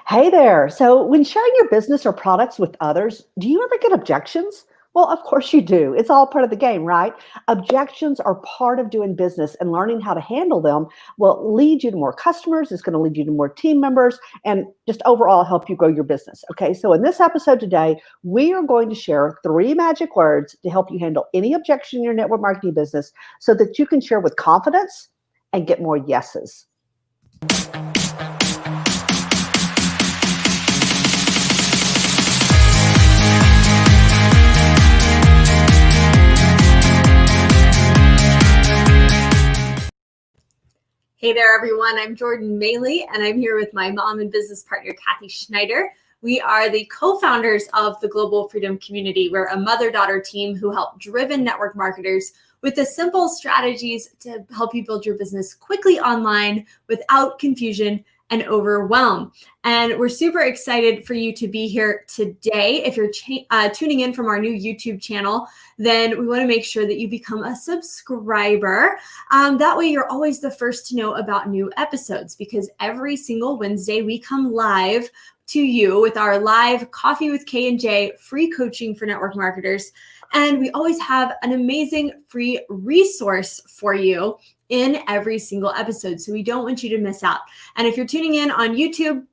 Hey there. So, when sharing your business or products with others, do you ever get objections? Well, of course you do. It's all part of the game, right? Objections are part of doing business, and learning how to handle them will lead you to more customers. It's going to lead you to more team members and just overall help you grow your business. Okay. So, in this episode today, we are going to share three magic words to help you handle any objection in your network marketing business so that you can share with confidence and get more yeses. Hey there, everyone. I'm Jordan Maley, and I'm here with my mom and business partner, Kathy Schneider. We are the co-founders of the Global Freedom Community. We're a mother-daughter team who help driven network marketers with the simple strategies to help you build your business quickly online without confusion and overwhelm. And we're super excited for you to be here today. If you're tuning in from our new YouTube channel, then we want to make sure that you become a subscriber. That way you're always the first to know about new episodes, because every single Wednesday we come live to you with our live Coffee with K&J free coaching for network marketers. And we always have an amazing free resource for you in every single episode. So we don't want you to miss out. And if you're tuning in on YouTube,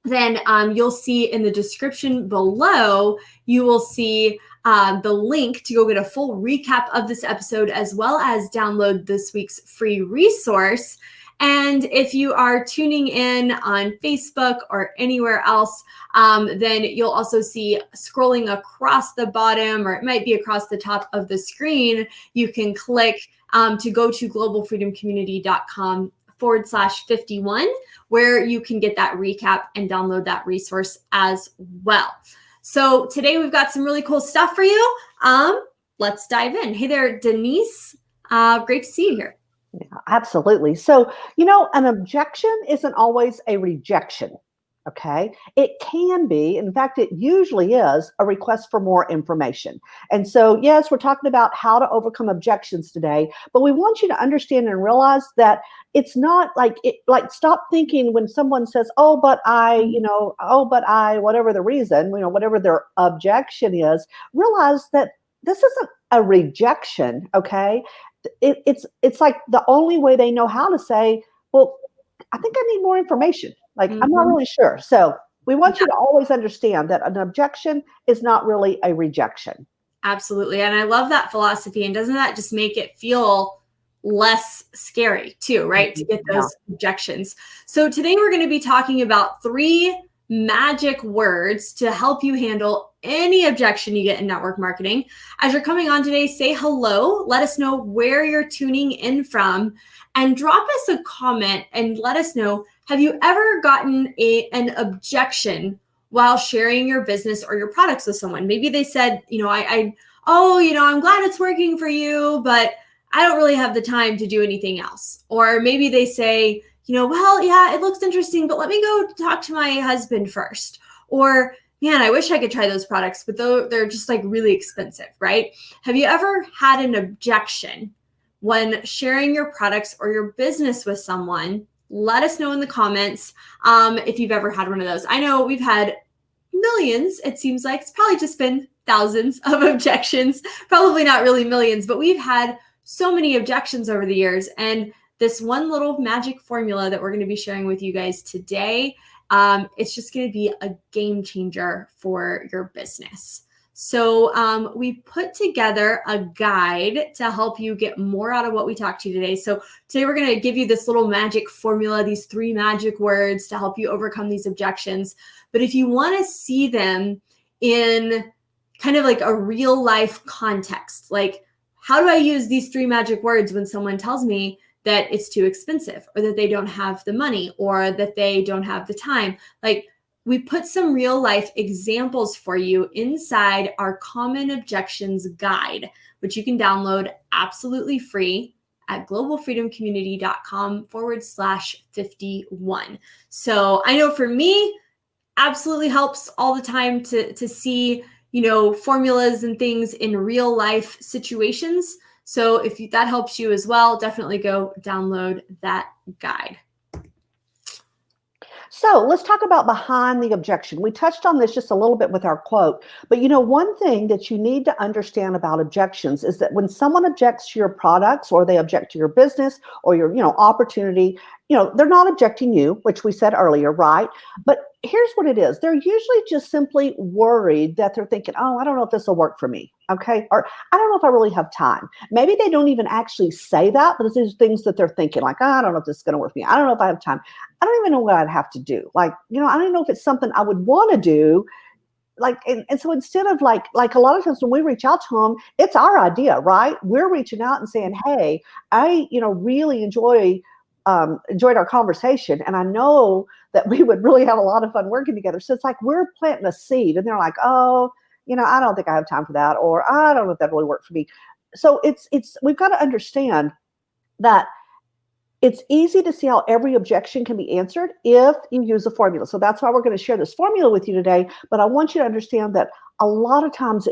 then you'll see in the description below, you will see the link to go get a full recap of this episode, as well as download this week's free resource. And if you are tuning in on Facebook or anywhere else, then you'll also see scrolling across the bottom, or it might be across the top of the screen, you can click to go to globalfreedomcommunity.com/51, where you can get that recap and download that resource as well. So today we've got some really cool stuff for you. Let's dive in. Hey there, Denise. Great to see you here. Yeah, absolutely. So, an objection isn't always a rejection. Okay. It can be, in fact, it usually is a request for more information. And so, yes, we're talking about how to overcome objections today, but we want you to understand and realize that it's not stop thinking when someone says, oh, but I, whatever the reason, whatever their objection is, realize that this isn't a rejection. Okay. It's like the only way they know how to say, well, I think I need more information. I'm not really sure. So we want you to always understand that an objection is not really a rejection. Absolutely. And I love that philosophy. And doesn't that just make it feel less scary too, right? To get those objections. So today we're going to be talking about three magic words to help you handle any objection you get in network marketing. As you're coming on today, say hello, let us know where you're tuning in from, and drop us a comment and let us know, have you ever gotten an objection while sharing your business or your products with someone? Maybe they said, I'm glad it's working for you, but I don't really have the time to do anything else. Or maybe they say, well, yeah, it looks interesting, but let me go talk to my husband first. Or, man, I wish I could try those products, but they're just really expensive, right? Have you ever had an objection when sharing your products or your business with someone? Let us know in the comments if you've ever had one of those. I know we've had millions. It seems like it's probably just been thousands of objections, probably not really millions, but we've had so many objections over the years. And this one little magic formula that we're going to be sharing with you guys today, it's just going to be a game changer for your business. So we put together a guide to help you get more out of what we talked to today. So today we're going to give you this little magic formula, these three magic words to help you overcome these objections. But if you want to see them in kind of like a real life context, like how do I use these three magic words when someone tells me that it's too expensive, or that they don't have the money, or that they don't have the time? We put some real life examples for you inside our common objections guide, which you can download absolutely free at globalfreedomcommunity.com/51. So I know for me, absolutely helps all the time to see, formulas and things in real life situations. So if that helps you as well, definitely go download that guide. So let's talk about behind the objection. We touched on this just a little bit with our quote, but one thing that you need to understand about objections is that when someone objects to your products or they object to your business or your, opportunity, they're not objecting you, which we said earlier, right? But here's what it is. They're usually just simply worried that they're thinking, oh, I don't know if this will work for me. Okay. Or I don't know if I really have time. Maybe they don't even actually say that, but it's things that they're thinking like, oh, I don't know if this is going to work for me. I don't know if I have time. I don't even know what I'd have to do. Like, I don't even know if it's something I would want to do. Like, and so instead of like a lot of times when we reach out to them, it's our idea, right? We're reaching out and saying, hey, I, really enjoyed our conversation. And I know that we would really have a lot of fun working together. So it's like, we're planting a seed and they're like, oh, I don't think I have time for that. Or I don't know if that really worked for me. So we've got to understand that it's easy to see how every objection can be answered if you use a formula. So that's why we're going to share this formula with you today. But I want you to understand that a lot of times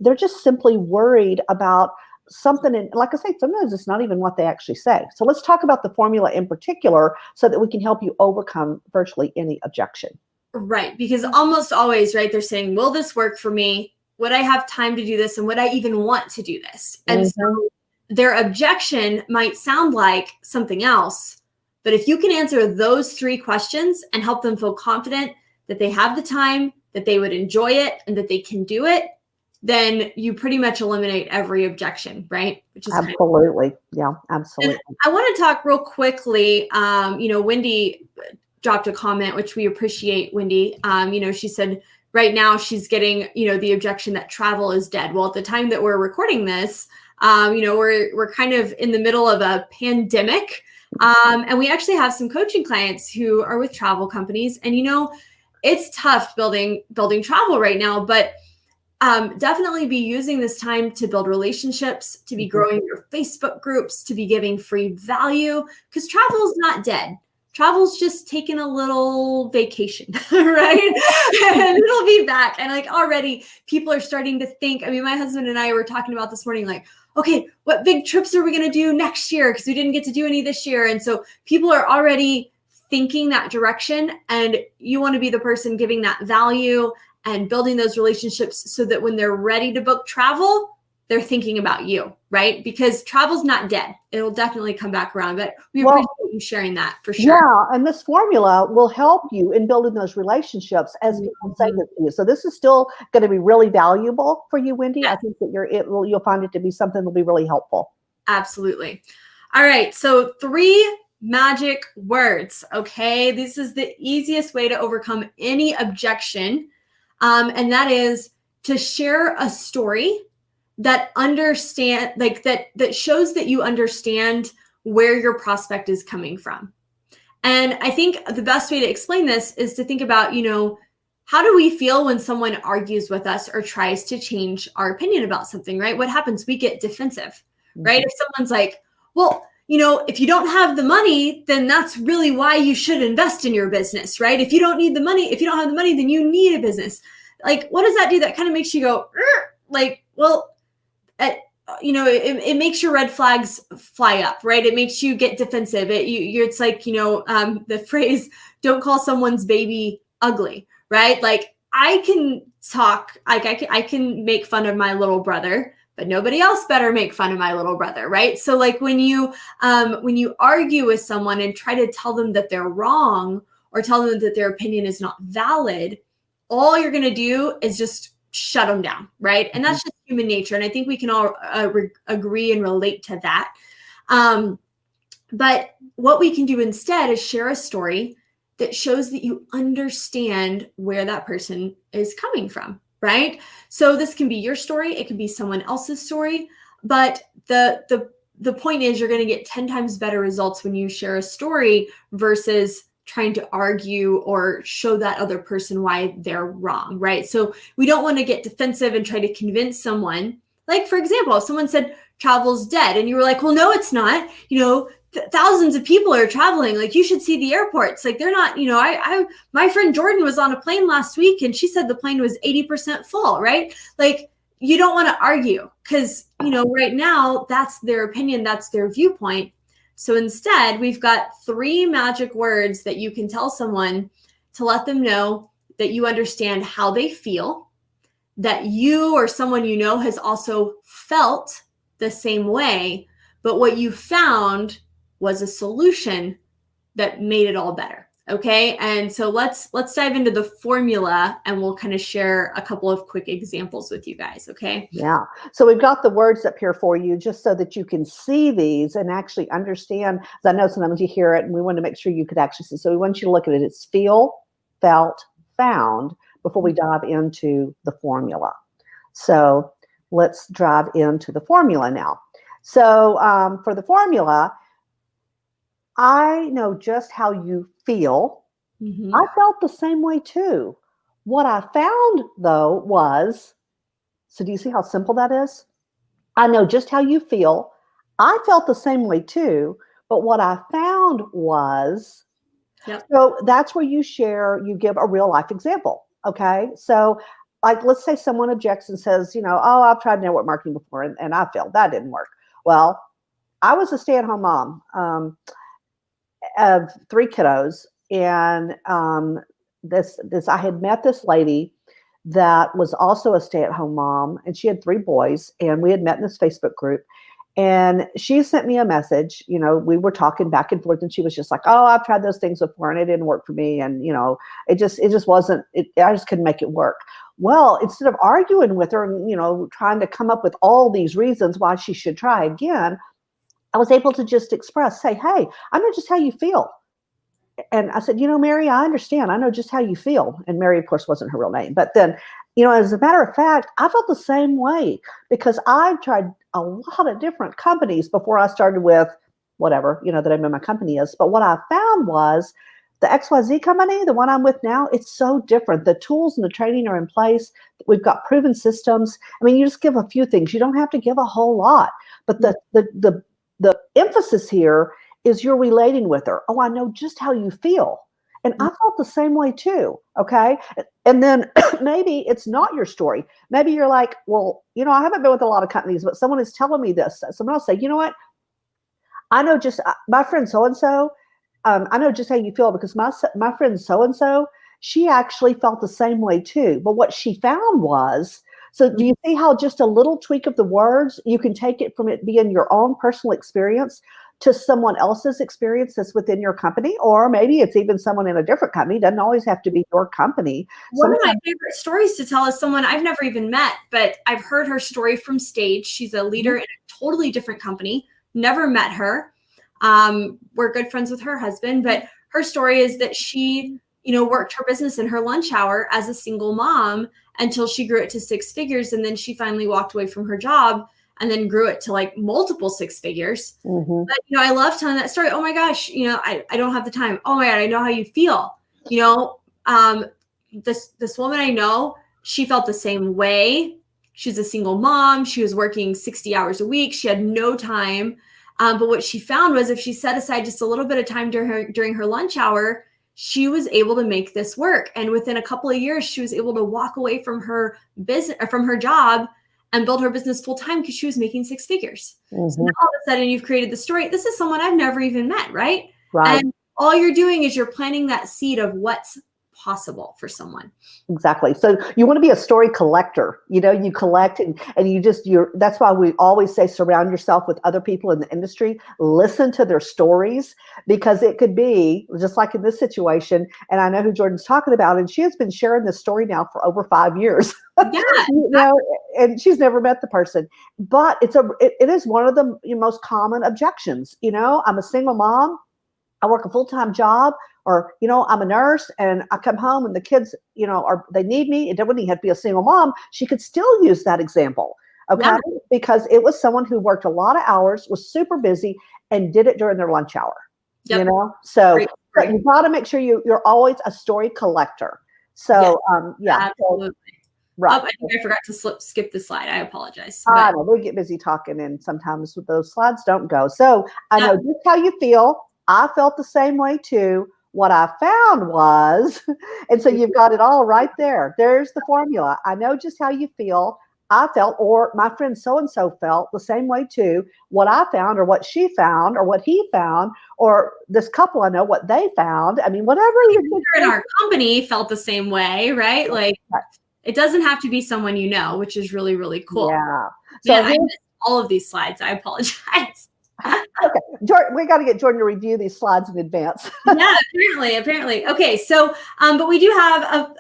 they're just simply worried about something. And like I say, sometimes it's not even what they actually say. So let's talk about the formula in particular so that we can help you overcome virtually any objection. Right. Because almost always, right, they're saying, will this work for me? Would I have time to do this? And would I even want to do this? And so their objection might sound like something else, but if you can answer those three questions and help them feel confident that they have the time, that they would enjoy it, and that they can do it, then you pretty much eliminate every objection, right? Which is absolutely. Yeah, absolutely. And I want to talk real quickly. Wendy dropped a comment, which we appreciate, Wendy. She said right now she's getting, the objection that travel is dead. Well, at the time that we're recording this, we're kind of in the middle of a pandemic. And we actually have some coaching clients who are with travel companies. And, it's tough building travel right now, but definitely be using this time to build relationships, to be growing your Facebook groups, to be giving free value, because travel is not dead. Travel's just taking a little vacation, right? And it'll be back. And like already people are starting to think, my husband and I were talking about this morning, like, okay, what big trips are we going to do next year? Because we didn't get to do any this year. And so people are already thinking that direction, and you want to be the person giving that value and building those relationships so that when they're ready to book travel, they're thinking about you, right? Because travel's not dead. It'll definitely come back around, but we appreciate you sharing that for sure. Yeah, and this formula will help you in building those relationships as people say this to you. So this is still going to be really valuable for you, Wendy. Yes. I think that you'll find it to be something that'll be really helpful. Absolutely. All right, so 3 magic words, okay? This is the easiest way to overcome any objection, and that is to share a story that that shows that you understand where your prospect is coming from. And I think the best way to explain this is to think about, how do we feel when someone argues with us or tries to change our opinion about something, right? What happens? We get defensive, right? If someone's like, well, if you don't have the money, then that's really why you should invest in your business, right? If you don't have the money, then you need a business. Like, what does that do? That kind of makes you go, like, well, it makes your red flags fly up, right? It makes you get defensive. It's like, the phrase, don't call someone's baby ugly, right? Like, I can talk, like I can make fun of my little brother, but nobody else better make fun of my little brother, right? So like when you argue with someone and try to tell them that they're wrong or tell them that their opinion is not valid, all you're going to do is just shut them down, right? And that's just human nature. And I think we can all agree and relate to that. But what we can do instead is share a story that shows that you understand where that person is coming from, right? So this can be your story. It can be someone else's story. But the point is you're going to get 10 times better results when you share a story versus trying to argue or show that other person why they're wrong, right? So we don't want to get defensive and try to convince someone. Like, for example, if someone said travel's dead and you were like, well, no, it's not, thousands of people are traveling. Like, you should see the airports. Like, they're not, my friend Jordan was on a plane last week and she said the plane was 80% full, right? Like, you don't want to argue because, right now that's their opinion, that's their viewpoint. So instead, we've got 3 magic words that you can tell someone to let them know that you understand how they feel, that you or someone you know has also felt the same way, but what you found was a solution that made it all better. Okay. And so let's dive into the formula, and we'll kind of share a couple of quick examples with you guys. Okay. Yeah. So we've got the words up here for you just so that you can see these and actually understand. 'Cause I know sometimes you hear it and we want to make sure you could actually see. So we want you to look at it. It's feel, felt, found before we dive into the formula. So let's dive into the formula now. So for the formula, I know just how you feel. Mm-hmm. I felt the same way too. What I found though was, so do you see how simple that is? I know just how you feel. I felt the same way too, but what I found was, Yep. so that's where you share, you give a real life example. Okay. So like, let's say someone objects and says, oh, I've tried network marketing before and I failed. That didn't work. Well, I was a stay-at-home mom of 3 kiddos. And this I had met this lady that was also a stay-at-home mom, and she had 3 boys, and we had met in this Facebook group. And she sent me a message. We were talking back and forth, and she was just like, "Oh, I've tried those things before, and it didn't work for me, and it just wasn't. I just couldn't make it work." Well, instead of arguing with her and trying to come up with all these reasons why she should try again, I was able to just say, "Hey, I know just how you feel." And I said, Mary, I understand. I know just how you feel. And Mary, of course, wasn't her real name. But then, as a matter of fact, I felt the same way because I've tried a lot of different companies before I started with whatever, the name of my company is. But what I found was the XYZ company, the one I'm with now, it's so different. The tools and the training are in place. We've got proven systems. I mean, you just give a few things. You don't have to give a whole lot. But the emphasis here is you're relating with her. Oh, I know just how you feel. And I felt the same way too. Okay. And then maybe it's not your story. Maybe you're like, well, I haven't been with a lot of companies, but someone is telling me this. Someone else say, you know what? I know just my friend so-and-so, I know just how you feel because my friend so-and-so, she actually felt the same way too. But what she found was, so do you see how just a little tweak of the words, you can take it from it being your own personal experience to someone else's experience that's within your company, or maybe it's even someone in a different company. It doesn't always have to be your company. One of my favorite stories to tell is someone I've never even met, but I've heard her story from stage. She's a leader in a totally different company. Never met her. We're good friends with her husband, but her story is that she, worked her business in her lunch hour as a single mom until she grew it to 6 figures. And then she finally walked away from her job and then grew it to like multiple 6 figures. Mm-hmm. But, I love telling that story. Oh my gosh, I don't have the time. Oh my God, I know how you feel. This woman I know, she felt the same way. She's a single mom. She was working 60 hours a week. She had no time. But what she found was if she set aside just a little bit of time during her lunch hour, she was able to make this work. And within a couple of years, she was able to walk away from her business, from her job, and build her business full time because she was making 6 figures. Mm-hmm. So now all of a sudden you've created the story. This is someone I've never even met, right? Right. And all you're doing is you're planting that seed of what's possible for someone. Exactly. So you want to be a story collector. You collect and that's why we always say surround yourself with other people in the industry. Listen to their stories because it could be just like in this situation. And I know who Jordan's talking about, and she has been sharing this story now for over 5 years. Yeah. And she's never met the person, but it is one of the most common objections. I'm a single mom. I work a full-time job, or, I'm a nurse and I come home and the kids, they need me. It wouldn't even have to be a single mom. She could still use that example. Okay. Yeah. Because it was someone who worked a lot of hours, was super busy, and did it during their lunch hour. Yep. So Great. you've got to make sure you're always a story collector. So, yeah. Absolutely. Right. I think I forgot to skip the slide. I apologize. I know we get busy talking and sometimes those slides don't go. So I know just how you feel. I felt the same way too. What I found was, and so you've got it all right there. There's the formula. I know just how you feel. I felt, or my friend so-and-so felt the same way too. What I found or what she found or what he found, or this couple I know, what they found. I mean, whatever in our company felt the same way, right? Like it doesn't have to be someone you know, which is really, really cool. Yeah. So I missed all of these slides. I apologize. Okay, Jordan, we got to get Jordan to review these slides in advance. Yeah, apparently. Okay, so but we do have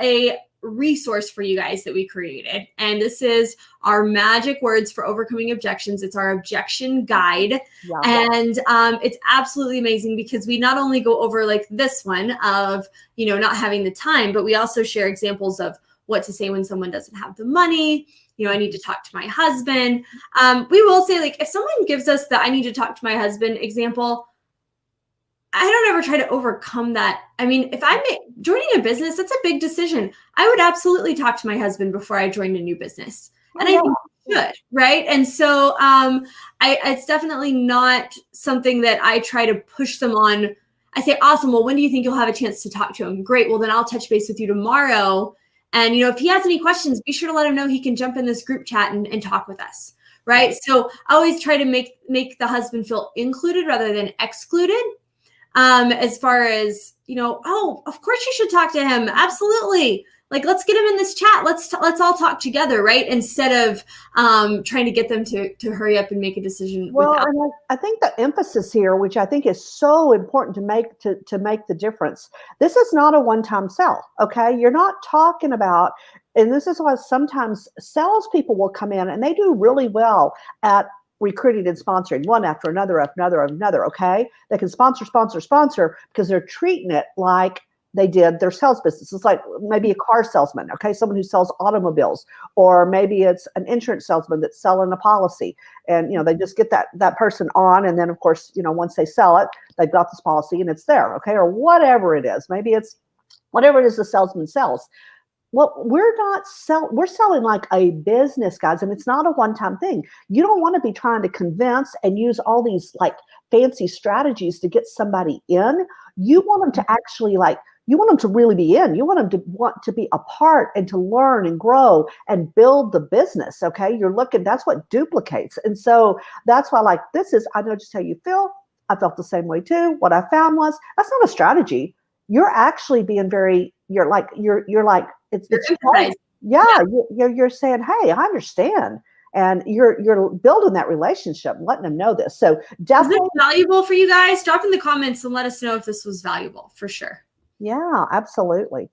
a resource for you guys that we created, and this is our magic words for overcoming objections. It's our objection guide. Yeah. And it's absolutely amazing because we not only go over like this one of not having the time, but we also share examples of what to say when someone doesn't have the money. I need to talk to my husband. We will say, like, if someone gives us the I need to talk to my husband example, I don't ever try to overcome that. I mean, if I'm joining a business, that's a big decision. I would absolutely talk to my husband before I joined a new business. And I think you should, right? And so it's definitely not something that I try to push them on. I say, awesome. Well, when do you think you'll have a chance to talk to him? Great. Well, then I'll touch base with you tomorrow. And, if he has any questions, be sure to let him know he can jump in this group chat and talk with us, right? So I always try to make the husband feel included rather than excluded. As far as, oh, of course you should talk to him. Absolutely. Like, let's get him in this chat. Let's all talk together, right? Instead of trying to get them to hurry up and make a decision. Well, and I think the emphasis here, which I think is so important to make the difference, this is not a one-time sell, okay? You're not talking about, and this is why sometimes salespeople will come in and they do really well at recruiting and sponsoring one after another, okay? They can sponsor because they're treating it like they did their sales business. It's like maybe a car salesman, okay? Someone who sells automobiles, or maybe it's an insurance salesman that's selling a policy. And, they just get that person on. And then of course, once they sell it, they've got this policy and it's there, okay? Or whatever it is. Maybe it's whatever it is the salesman sells. Well, we're selling like a business, guys, and it's not a one-time thing. You don't want to be trying to convince and use all these like fancy strategies to get somebody in. You want them to actually you want them to really be in. You want them to want to be a part and to learn and grow and build the business. Okay. That's what duplicates. And so that's why I know just how you feel. I felt the same way too. What I found was that's not a strategy. You're actually being you're saying, hey, I understand. And you're building that relationship, letting them know this. So definitely. Is this valuable for you guys? Drop in the comments and let us know if this was valuable, for sure. Yeah, absolutely.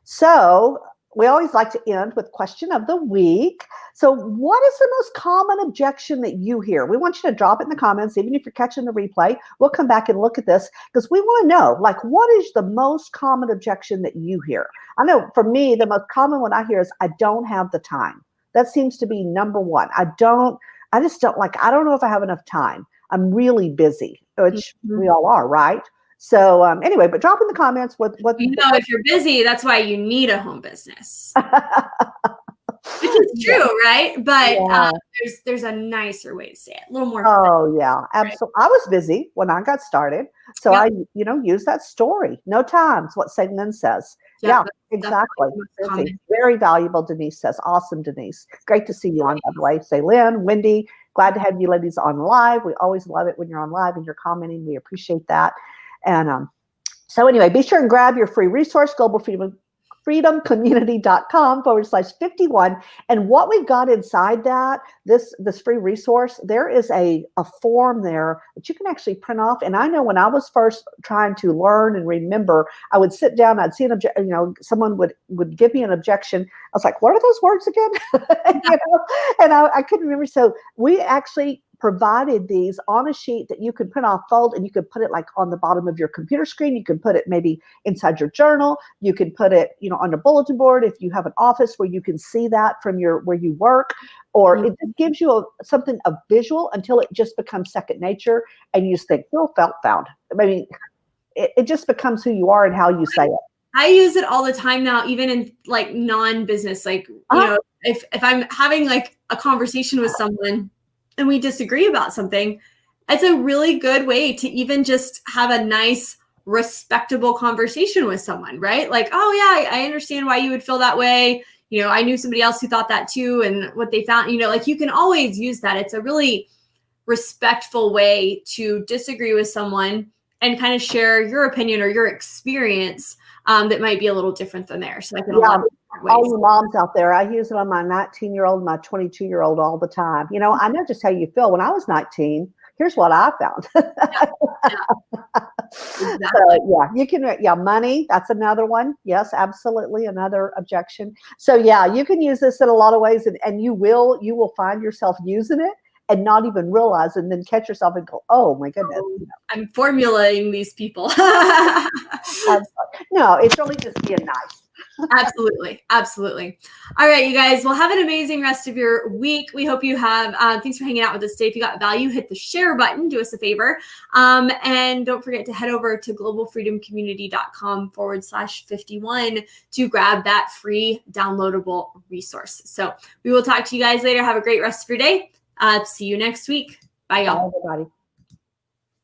So we always like to end with question of the week. So what is the most common objection that you hear? We want you to drop it in the comments, even if you're catching the replay. We'll come back and look at this because we want to know, what is the most common objection that you hear? I know for me, the most common one I hear is I don't have the time. That seems to be number one. I don't know if I have enough time. I'm really busy, which we all are, right? So anyway, but drop in the comments what if you're busy, that's why you need a home business. Which is true, right? But there's a nicer way to say it, a little more. Oh yeah, absolutely. Right? I was busy when I got started, so I use that story. No time's what Satan then says. Yeah, exactly. Very valuable, Denise says. Awesome, Denise. Great to see you on, by the way. Say Lynn, Wendy, glad to have you ladies on live. We always love it when you're on live and you're commenting. We appreciate that. And so anyway, be sure and grab your free resource, globalfreedomcommunity.com/51. And what we've got inside that, this free resource, there is a form there that you can actually print off. And I know when I was first trying to learn and remember, I would sit down, I'd see an objection, someone would give me an objection. I was like, what are those words again? And I couldn't remember. So we actually provided these on a sheet that you could print off, fold, and you could put it on the bottom of your computer screen. You can put it maybe inside your journal. You can put it, on a bulletin board if you have an office where you can see that from where you work, or it gives you something of visual until it just becomes second nature, and you just think, feel, felt, found. I mean, it just becomes who you are and how you say it. I use it all the time now, even in non-business, if I'm having a conversation with someone and we disagree about something, it's a really good way to even just have a nice, respectable conversation with someone, right? I understand why you would feel that way. I knew somebody else who thought that too. And what they found, like you can always use that. It's a really respectful way to disagree with someone and kind of share your opinion or your experience that might be a little different than theirs. So I can all you moms out there, I use it on my 19-year-old, my 22-year-old all the time. I know just how you feel. When I was 19, here's what I found. Exactly. So you can, money, that's another one. Yes, absolutely. Another objection. So you can use this in a lot of ways, and you will find yourself using it and not even realize, and then catch yourself and go, oh my goodness. I'm formulating these people. No, it's really just being nice. Absolutely. Absolutely. All right, you guys. Well, have an amazing rest of your week. We hope you have. Thanks for hanging out with us today. If you got value, hit the share button. Do us a favor. And don't forget to head over to globalfreedomcommunity.com/51 to grab that free downloadable resource. So we will talk to you guys later. Have a great rest of your day. See you next week. Bye, y'all. Bye, everybody.